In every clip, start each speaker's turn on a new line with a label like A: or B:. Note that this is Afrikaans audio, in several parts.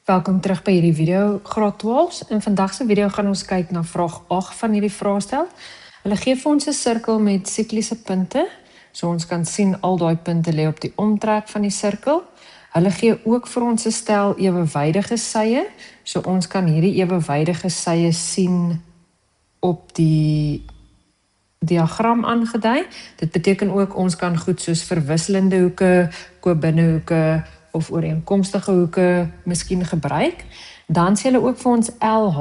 A: Welkom terug by hierdie video, graad 12. In vandag se video gaan ons kyk na vraag 8 van hierdie vraestel. Hulle gee vir ons 'n sirkel met sikliese punte, so ons kan sien al daai punte lê op die omtrek van die sirkel. Hulle gee ook vir ons 'n stel ewewydige sye, so ons kan hierdie ewewydige sye sien op die diagram aangedui. Dit beteken ook ons kan goed soos verwisselende hoeke, koöbinehoeke of ooreenkomstige hoeke miskien gebruik. Dan sê hulle ook vir ons LH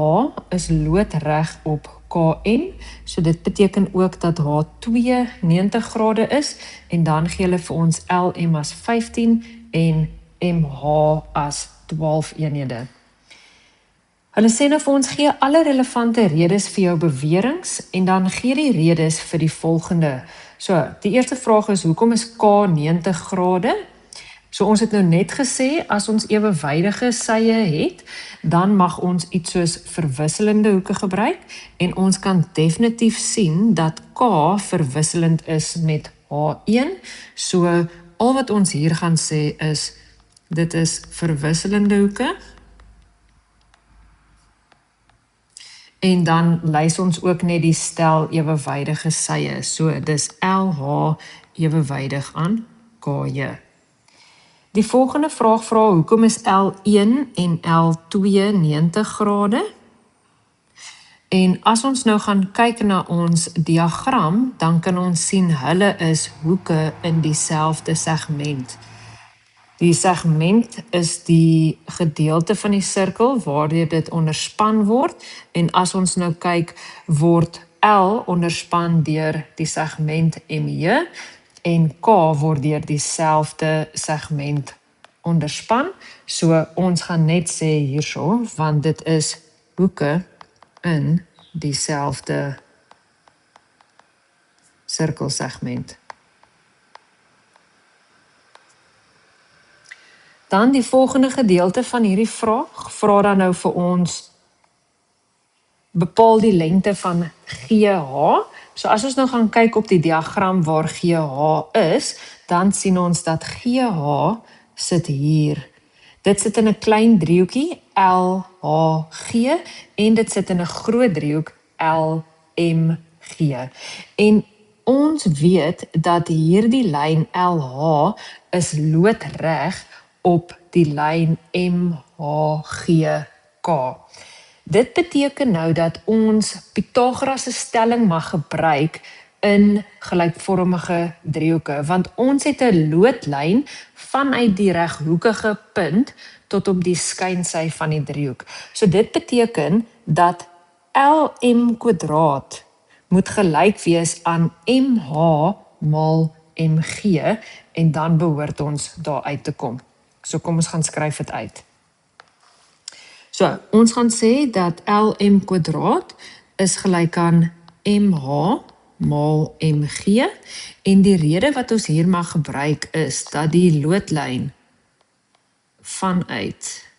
A: is loodreg op KN, so dit beteken ook dat H2 90 grade is, en dan gee hulle vir ons LM as 15 en MH as 12 eenhede. Hulle sê nou vir ons gee alle relevante redes vir jou beweringe en dan gee die redes vir die volgende. So, die eerste vraag is, hoekom is K 90 grade? So ons het nou net gesê, as ons ewewydige sye het, dan mag ons iets soos verwisselende hoeke gebruik, en ons kan definitief sien dat K verwisselend is met H1, so al wat ons hier gaan sê is, dit is verwisselende hoeke, en dan lys ons ook net die stel ewewydige sye, so dis LH ewewydig aan KJ. Die volgende vraag vra, hoekom is L1 en L2 90 grade? En as ons nou gaan kyk na ons diagram, dan kan ons sien hulle is hoeke in dieselfde segment. Die segment is die gedeelte van die sirkel waardeur dit onderspan word, en as ons nou kyk, word L onderspan deur die segment MJ, en K word deur dieselfde segment onderspan, so ons gaan net sê hierso, want dit is hoeke in dieselfde sirkelsegment. Dan die volgende gedeelte van hierdie vraag, vra dan nou vir ons, bepaal die lengte van GH. So as ons nou gaan kyk op die diagram waar GH is, dan sien ons dat GH sit hier. Dit sit in 'n klein driehoekie, LHG, en dit sit in 'n groot driehoek, LMG. En ons weet dat hierdie lyn LH is loodreg op die lyn MHGK. Dit beteken nou dat ons Pythagoras se stelling mag gebruik in gelykvormige driehoeke, want ons het 'n loodlyn vanuit die reghoekige punt tot op die skynsy van die driehoek. So dit beteken dat LM² moet gelyk wees aan MH maal MG, en dan behoort ons daar uit te kom. So kom ons gaan skryf dit uit. So, ons gaan sê dat LM² is gelyk aan MH maal MG, en die rede wat ons hier mag gebruik is dat die loodlyn vanuit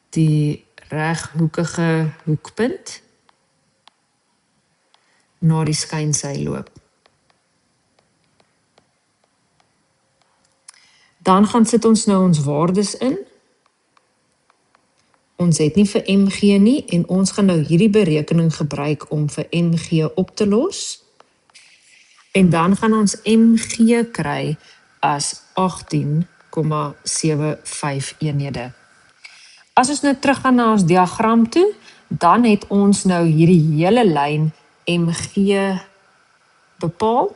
A: die reghoekige hoekpunt na die skynsy loop. Dan gaan sit ons nou ons waardes in. Ons het nie vir MG nie, en ons gaan nou hierdie berekening gebruik om vir MG op te los. En dan gaan ons MG kry as 18,75 eenhede. As ons nou teruggaan na ons diagram toe, dan het ons nou hierdie hele lyn MG bepaal.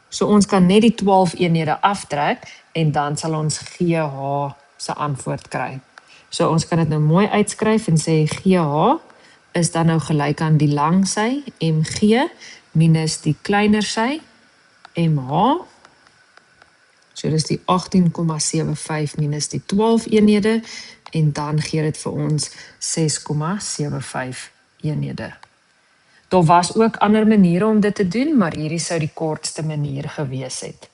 A: So ons kan net die 12 eenhede aftrek, en dan sal ons GH se antwoord kry. So ons kan dit nou mooi uitskryf en sê GH is dan nou gelyk aan die lang sy, MG, minus die kleiner sy, MH. So dis die 18,75 minus die 12 eenhede, en dan gee dit vir ons 6,75 eenhede. Daar was ook ander maniere om dit te doen, maar hierdie sou die kortste manier gewees het.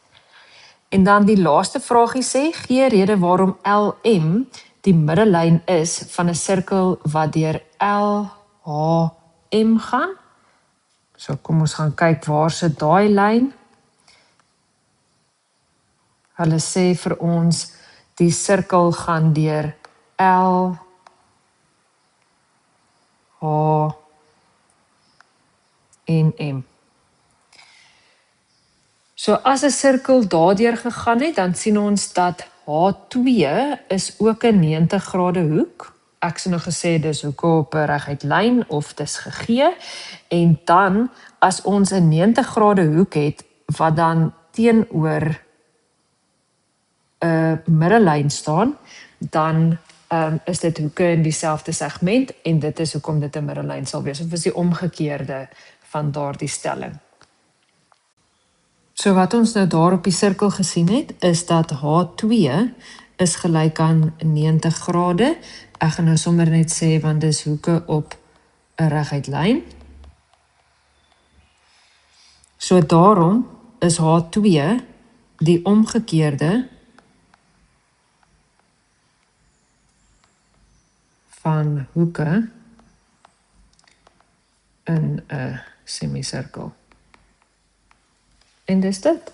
A: En dan die laaste vraagie sê, gee rede waarom LM die middellyn is van 'n sirkel wat deur LHM gaan. So kom ons gaan kyk waar sit daai lyn. Hulle sê vir ons die sirkel gaan deur L, H en M. So as 'n sirkel daardeur gegaan het, dan sien ons dat H2 is ook 'n 90 grade hoek. Ek het nou gesê dis hoeke op 'n reguit lyn of dis gegee. En dan as ons 'n 90 grade hoek het wat dan teenoor 'n middellyn staan, dan is dit hoeke in dieselfde segment en dit is hoekom dit 'n middellyn sal wees. Of is die omgekeerde van daardie stelling. So wat ons nou daar op die sirkel gesien het, is dat H2 is gelyk aan 90 grade. Ek gaan nou sommer net sê, want dis hoeke op 'n reguit lyn. So daarom is H2 die omgekeerde van hoeke in 'n semisirkel. En dis dit.